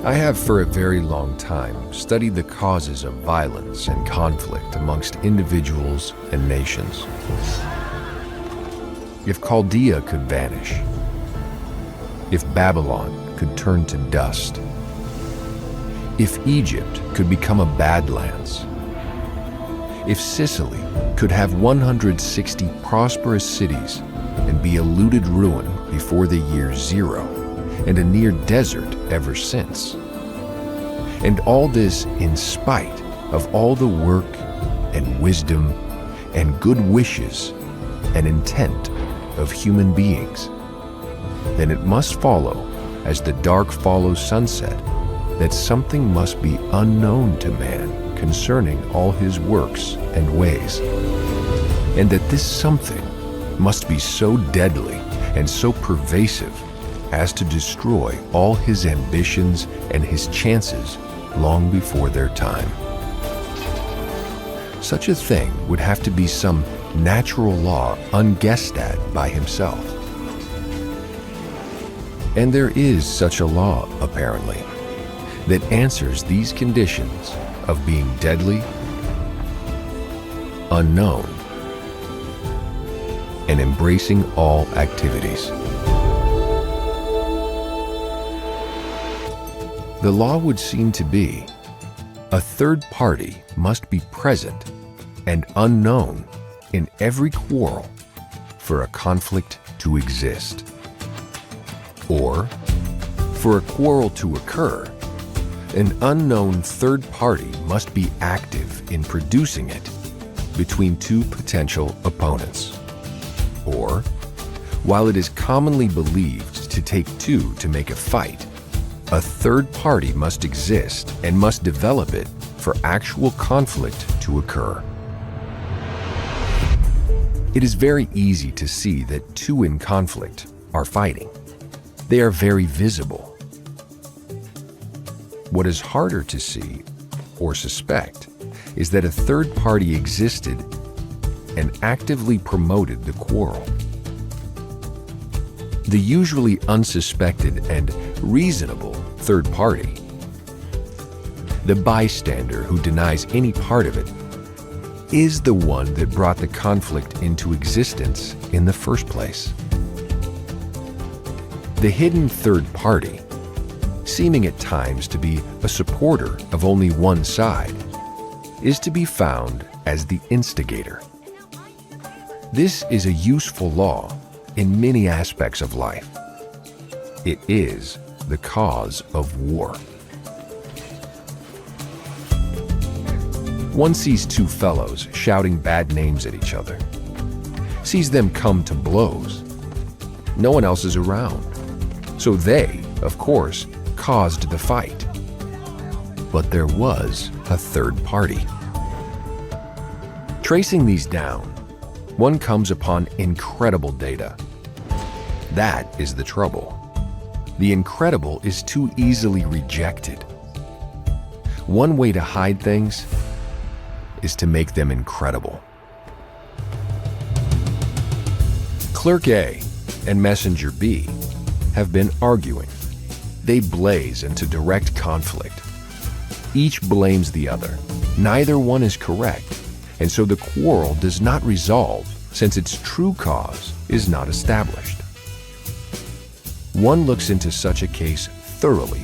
I have for a very long time studied the causes of violence and conflict amongst individuals and nations. If Chaldea could vanish, if Babylon could turn to dust, if Egypt could become a badlands, if Sicily could have 160 prosperous cities and be a looted ruin before the year 0, and a near desert ever since. And all this in spite of all the work and wisdom and good wishes and intent of human beings, then it must follow, as the dark follows sunset, that something must be unknown to man concerning all his works and ways, and that this something must be so deadly and so pervasive as to destroy all his ambitions and his chances long before their time. Such a thing would have to be some natural law unguessed at by himself. And there is such a law, apparently, that answers these conditions of being deadly, unknown, and embracing all activities. The law would seem to be, a third party must be present and unknown in every quarrel for a conflict to exist. Or, for a quarrel to occur, an unknown third party must be active in producing it between two potential opponents. Or, while it is commonly believed to take two to make a fight, a third party must exist and must develop it for actual conflict to occur. It is very easy to see that two in conflict are fighting. They are very visible. What is harder to see or suspect is that a third party existed and actively promoted the quarrel. The usually unsuspected and reasonable third party, the bystander who denies any part of it, is the one that brought the conflict into existence in the first place. The hidden third party, seeming at times to be a supporter of only one side, is to be found as the instigator. This is a useful law in many aspects of life. It is the cause of war. One sees two fellows shouting bad names at each other, sees them come to blows. No one else is around, so they, of course, caused the fight. But there was a third party. Tracing these down, one comes upon incredible data. That is the trouble. The incredible is too easily rejected. One way to hide things is to make them incredible. Clerk A and Messenger B have been arguing. They blaze into direct conflict. Each blames the other. Neither one is correct, and so the quarrel does not resolve since its true cause is not established. One looks into such a case thoroughly.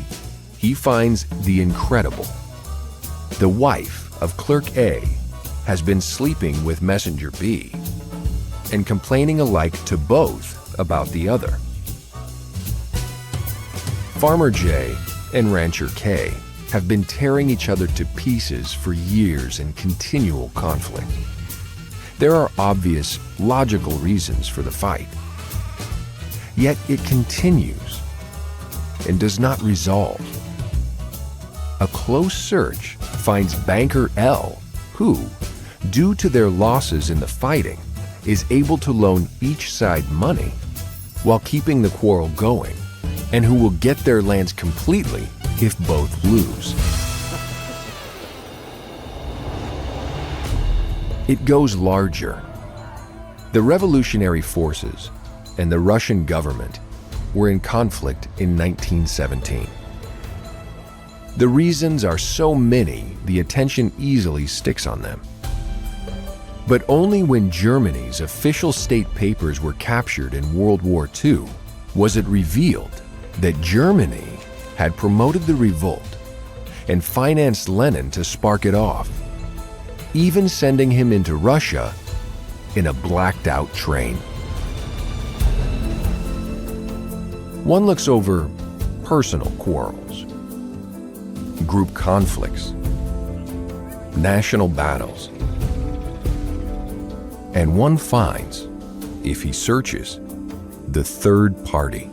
He finds the incredible. The wife of Clerk A has been sleeping with Messenger B and complaining alike to both about the other. Farmer J and Rancher K have been tearing each other to pieces for years in continual conflict. There are obvious, logical reasons for the fight. Yet it continues and does not resolve. A close search finds banker L, who, due to their losses in the fighting, is able to loan each side money while keeping the quarrel going, and who will get their lands completely if both lose? It goes larger. The revolutionary forces and the Russian government were in conflict in 1917. The reasons are so many, the attention easily sticks on them. But only when Germany's official state papers were captured in World War II was it revealed that Germany had promoted the revolt and financed Lenin to spark it off, even sending him into Russia in a blacked-out train. One looks over personal quarrels, group conflicts, national battles, and one finds, if he searches, the third party,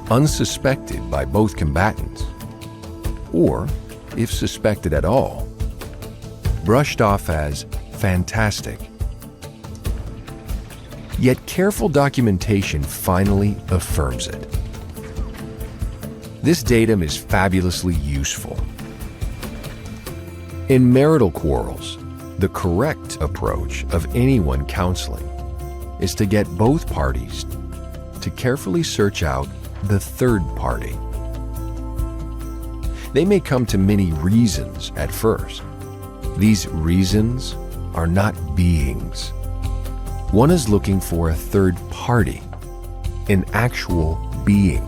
unsuspected by both combatants, or, if suspected at all, brushed off as fantastic. Yet careful documentation finally affirms it. This datum is fabulously useful. In marital quarrels, the correct approach of anyone counseling is to get both parties to carefully search out the third party. They may come to many reasons at first. These reasons are not beings. One is looking for a third party, an actual being.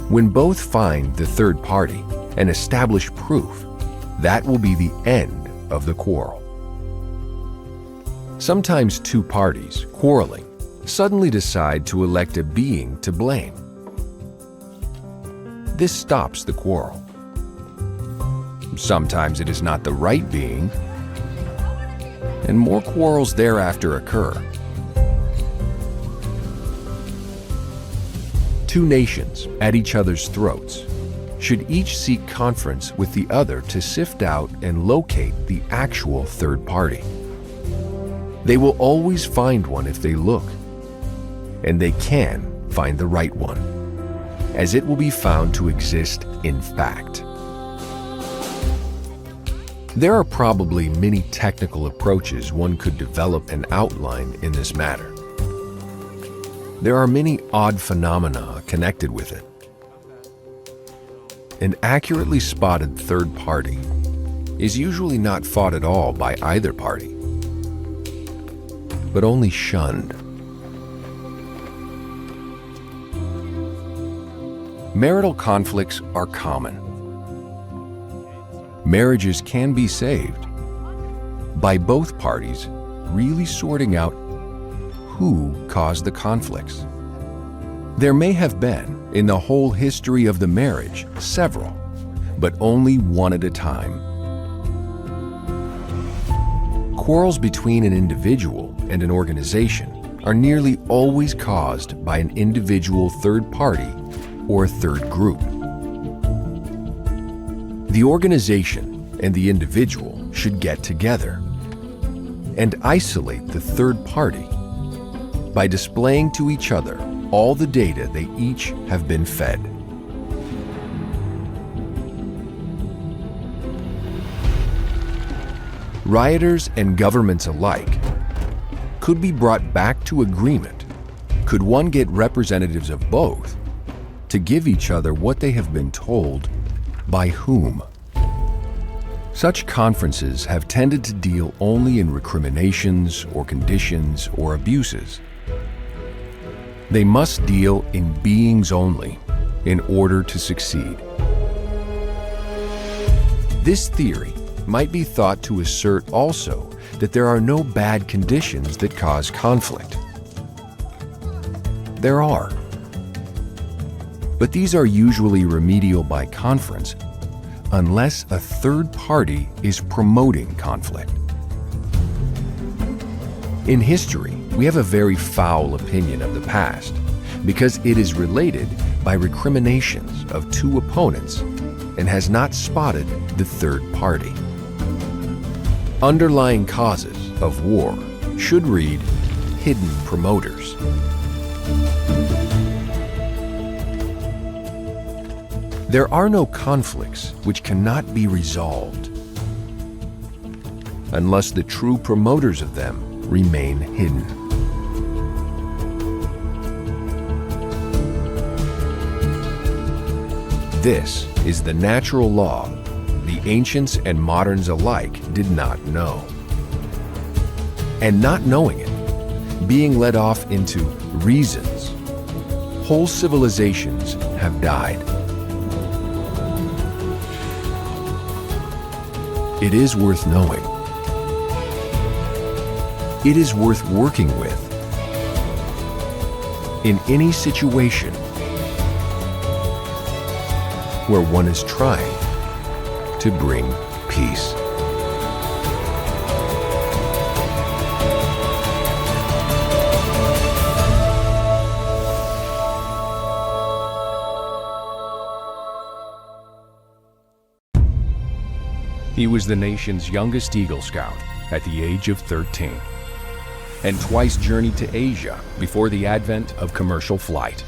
When both find the third party and establish proof, that will be the end of the quarrel. Sometimes two parties, quarreling, suddenly decide to elect a being to blame. This stops the quarrel. Sometimes it is not the right being, and more quarrels thereafter occur. Two nations at each other's throats should each seek conference with the other to sift out and locate the actual third party. They will always find one if they look, and they can find the right one, as it will be found to exist in fact. There are probably many technical approaches one could develop and outline in this matter. There are many odd phenomena connected with it. An accurately spotted third party is usually not fought at all by either party, but only shunned. Marital conflicts are common. Marriages can be saved by both parties really sorting out who caused the conflicts. There may have been, in the whole history of the marriage, several, but only one at a time. Quarrels between an individual and an organization are nearly always caused by an individual third party or third group. The organization and the individual should get together and isolate the third party by displaying to each other all the data they each have been fed. Rioters and governments alike could be brought back to agreement could one get representatives of both to give each other what they have been told by whom. Such conferences have tended to deal only in recriminations or conditions or abuses. They must deal in beings only in order to succeed. This theory might be thought to assert also that there are no bad conditions that cause conflict. There are. But these are usually remedial by conference unless a third party is promoting conflict. In history, we have a very foul opinion of the past because it is related by recriminations of two opponents and has not spotted the third party. Underlying causes of war should read hidden promoters. There are no conflicts which cannot be resolved unless the true promoters of them remain hidden. This is the natural law the ancients and moderns alike did not know. And not knowing it, being led off into reasons, whole civilizations have died. It is worth knowing. It is worth working with in any situation where one is trying to bring peace. He was the nation's youngest Eagle Scout at the age of 13, and twice journeyed to Asia before the advent of commercial flight.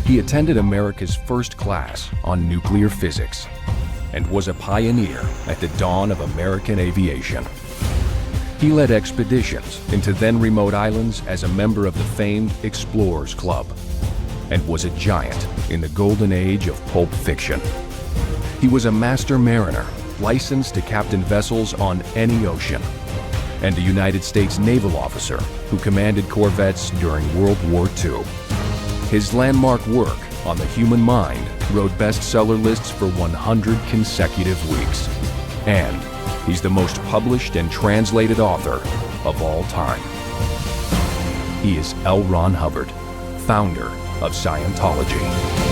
He attended America's first class on nuclear physics and was a pioneer at the dawn of American aviation. He led expeditions into then remote islands as a member of the famed Explorers Club and was a giant in the golden age of pulp fiction. He was a master mariner, licensed to captain vessels on any ocean, and a United States naval officer who commanded corvettes during World War II. His landmark work on the human mind wrote bestseller lists for 100 consecutive weeks. And he's the most published and translated author of all time. He is L Ron Hubbard, founder of Scientology.